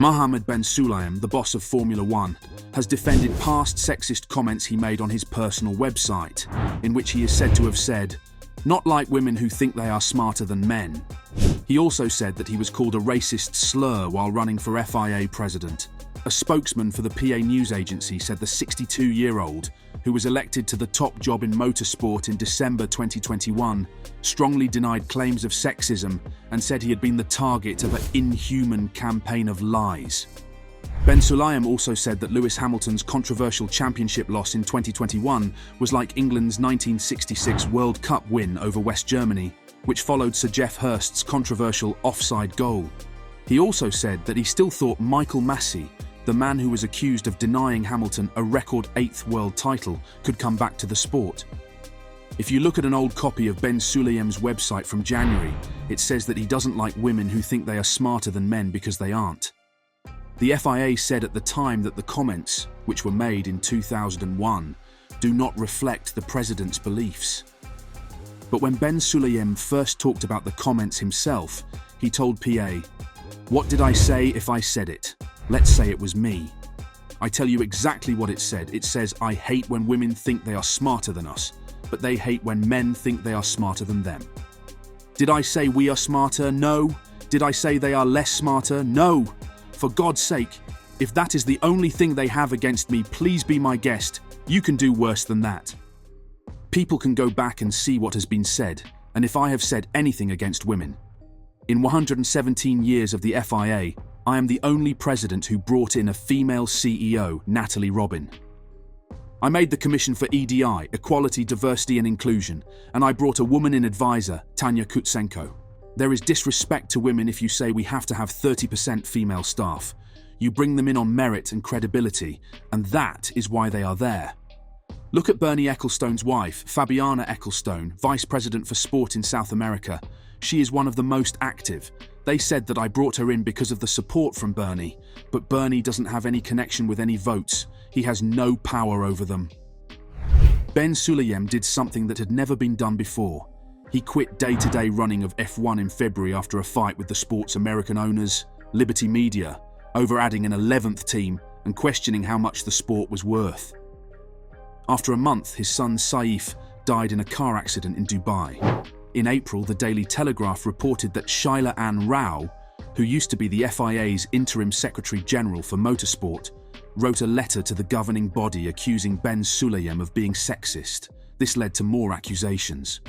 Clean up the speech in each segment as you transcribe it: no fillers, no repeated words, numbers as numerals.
Mohammed Ben Sulayem, the boss of Formula One, has defended past sexist comments he made on his personal website, in which he is said to have said, "Not like women who think they are smarter than men." He also said that he was called a racist slur while running for FIA president. A spokesman for the PA news agency said the 62-year-old, who was elected to the top job in motorsport in December 2021, strongly denied claims of sexism and said he had been the target of an inhuman campaign of lies. Ben Sulayem also said that Lewis Hamilton's controversial championship loss in 2021 was like England's 1966 World Cup win over West Germany, which followed Sir Geoff Hurst's controversial offside goal. He also said that he still thought Michael Masi, the man who was accused of denying Hamilton a record 8th world title, could come back to the sport. If you look at an old copy of Ben Sulayem's website from January, it says that he doesn't like women who think they are smarter than men because they aren't. The FIA said at the time that the comments, which were made in 2001, do not reflect the president's beliefs. But when Ben Sulayem first talked about the comments himself, he told PA, "What did I say if I said it? Let's say it was me. I tell you exactly what it said. It says, I hate when women think they are smarter than us, but they hate when men think they are smarter than them. Did I say we are smarter? No. Did I say they are less smarter? No. For God's sake, if that is the only thing they have against me, please be my guest. You can do worse than that." People can go back and see what has been said, and if I have said anything against women. In 117 years of the FIA, I am the only president who brought in a female CEO, Natalie Robin. I made the Commission for EDI, Equality, Diversity and Inclusion, and I brought a woman in advisor, Tanya Kutsenko. There is disrespect to women if you say we have to have 30% female staff. You bring them in on merit and credibility, and that is why they are there. Look at Bernie Ecclestone's wife, Fabiana Ecclestone, Vice President for Sport in South America. She is one of the most active. They said that I brought her in because of the support from Bernie, but Bernie doesn't have any connection with any votes. He has no power over them. Ben Sulayem did something that had never been done before. He quit day-to-day running of F1 in February after a fight with the sport's American owners, Liberty Media, over adding an 11th team and questioning how much the sport was worth. After a month, his son Saif died in a car accident in Dubai. In April, the Daily Telegraph reported that Shaila Ann Rao, who used to be the FIA's interim Secretary General for Motorsport, wrote a letter to the governing body accusing Ben Sulayem of being sexist. This led to more accusations.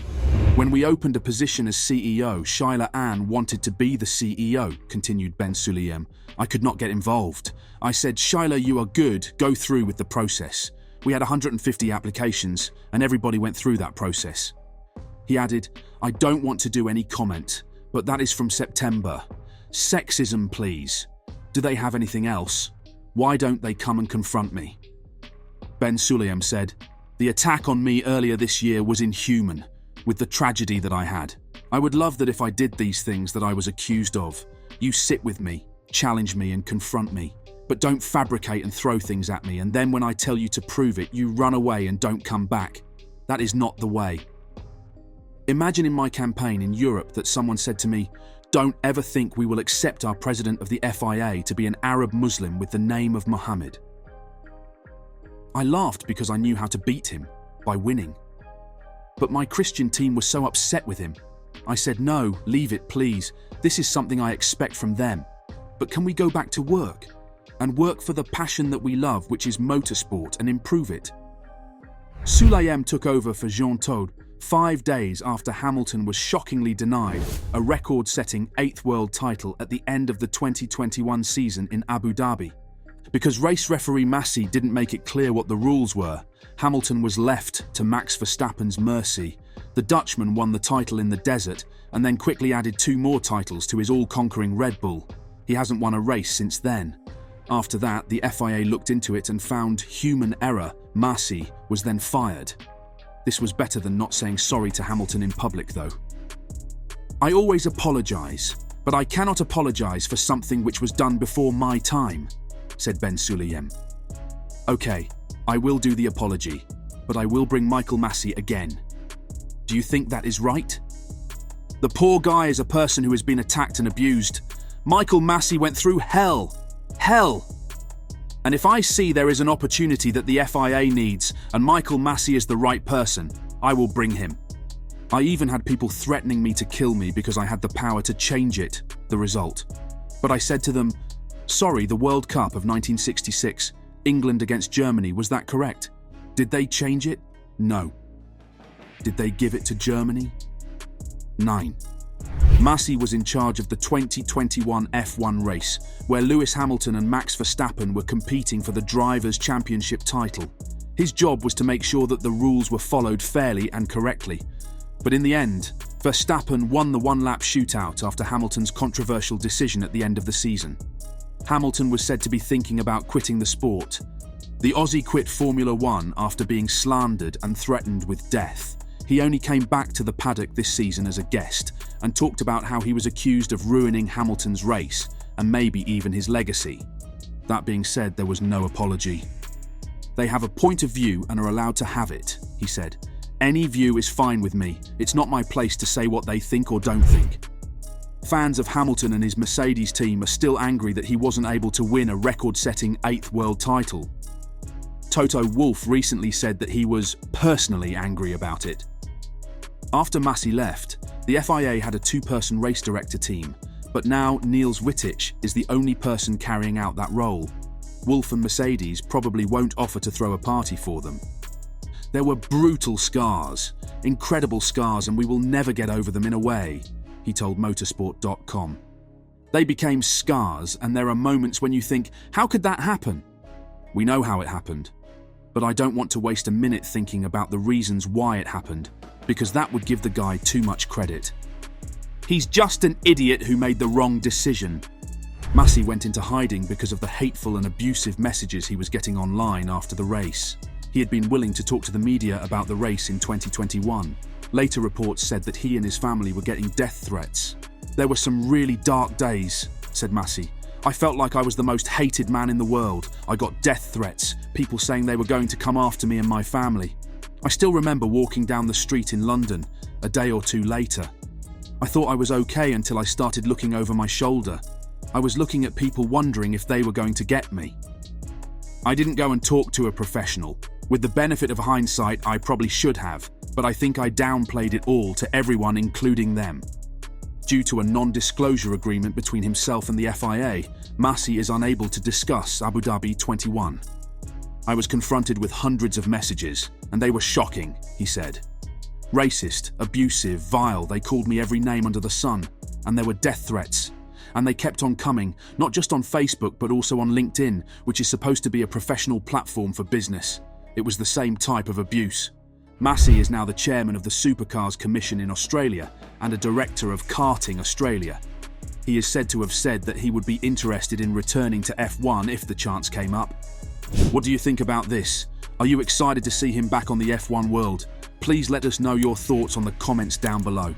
When we opened a position as CEO, Shaila Ann wanted to be the CEO, continued Ben Sulayem. I could not get involved. I said, "Shaila, you are good, go through with the process." We had 150 applications, and everybody went through that process. He added, "I don't want to do any comment, but that is from September. Sexism, please. Do they have anything else? Why don't they come and confront me?" Ben Sulayem said, "The attack on me earlier this year was inhuman, with the tragedy that I had. I would love that if I did these things that I was accused of, you sit with me, challenge me and confront me. But don't fabricate and throw things at me, and then when I tell you to prove it, you run away and don't come back. That is not the way." Imagine in my campaign in Europe that someone said to me, "Don't ever think we will accept our president of the FIA to be an Arab Muslim with the name of Mohammed." I laughed because I knew how to beat him, by winning. But my Christian team was so upset with him. I said, "No, leave it please. This is something I expect from them. But can we go back to work? And work for the passion that we love, which is motorsport, and improve it?" Sulayem took over for Jean Todt 5 days after Hamilton was shockingly denied a record-setting 8th world title at the end of the 2021 season in Abu Dhabi. Because race referee Masi didn't make it clear what the rules were, Hamilton was left to Max Verstappen's mercy. The Dutchman won the title in the desert and then quickly added 2 more titles to his all-conquering Red Bull. He hasn't won a race since then. After that, the FIA looked into it and found human error. Masi was then fired. This was better than not saying sorry to Hamilton in public, though. "I always apologise, but I cannot apologise for something which was done before my time," said Ben Sulayem. "Okay, I will do the apology, but I will bring Michael Masi again. Do you think that is right? The poor guy is a person who has been attacked and abused. Michael Masi went through hell. hell. And if I see there is an opportunity that the FIA needs and Michael Masi is the right person, I will bring him. I even had people threatening me to kill me because I had the power to change it, the result. But I said to them, sorry, the World Cup of 1966, England against Germany, was that correct? Did they change it? No. Did they give it to Germany? 9. Masi was in charge of the 2021 F1 race, where Lewis Hamilton and Max Verstappen were competing for the Drivers' Championship title. His job was to make sure that the rules were followed fairly and correctly. But in the end, Verstappen won the one-lap shootout after Hamilton's controversial decision at the end of the season. Hamilton was said to be thinking about quitting the sport. The Aussie quit Formula One after being slandered and threatened with death. He only came back to the paddock this season as a guest and talked about how he was accused of ruining Hamilton's race and maybe even his legacy. That being said, there was no apology. They have a point of view and are allowed to have it, he said. Any view is fine with me. It's not my place to say what they think or don't think. Fans of Hamilton and his Mercedes team are still angry that he wasn't able to win a record-setting 8th world title. Toto Wolff recently said that he was personally angry about it. After Masi left, the FIA had a 2-person race director team, but now Niels Wittich is the only person carrying out that role. Wolff and Mercedes probably won't offer to throw a party for them. There were brutal scars, incredible scars, and we will never get over them in a way, he told motorsport.com. They became scars, and there are moments when you think, how could that happen? We know how it happened, but I don't want to waste a minute thinking about the reasons why it happened, because that would give the guy too much credit. He's just an idiot who made the wrong decision. Masi went into hiding because of the hateful and abusive messages he was getting online after the race. He had been willing to talk to the media about the race in 2021. Later reports said that he and his family were getting death threats. There were some really dark days, said Masi. I felt like I was the most hated man in the world. I got death threats, people saying they were going to come after me and my family. I still remember walking down the street in London, a day or two later. I thought I was okay until I started looking over my shoulder. I was looking at people wondering if they were going to get me. I didn't go and talk to a professional. With the benefit of hindsight, I probably should have, but I think I downplayed it all to everyone, including them. Due to a non-disclosure agreement between himself and the FIA, Masi is unable to discuss Abu Dhabi 21. I was confronted with hundreds of messages, and they were shocking, he said. Racist, abusive, vile, they called me every name under the sun, and there were death threats. And they kept on coming, not just on Facebook but also on LinkedIn, which is supposed to be a professional platform for business. It was the same type of abuse. Masi is now the chairman of the Supercars Commission in Australia and a director of Karting Australia. He is said to have said that he would be interested in returning to F1 if the chance came up. What do you think about this? Are you excited to see him back on the F1 world? Please let us know your thoughts on the comments down below.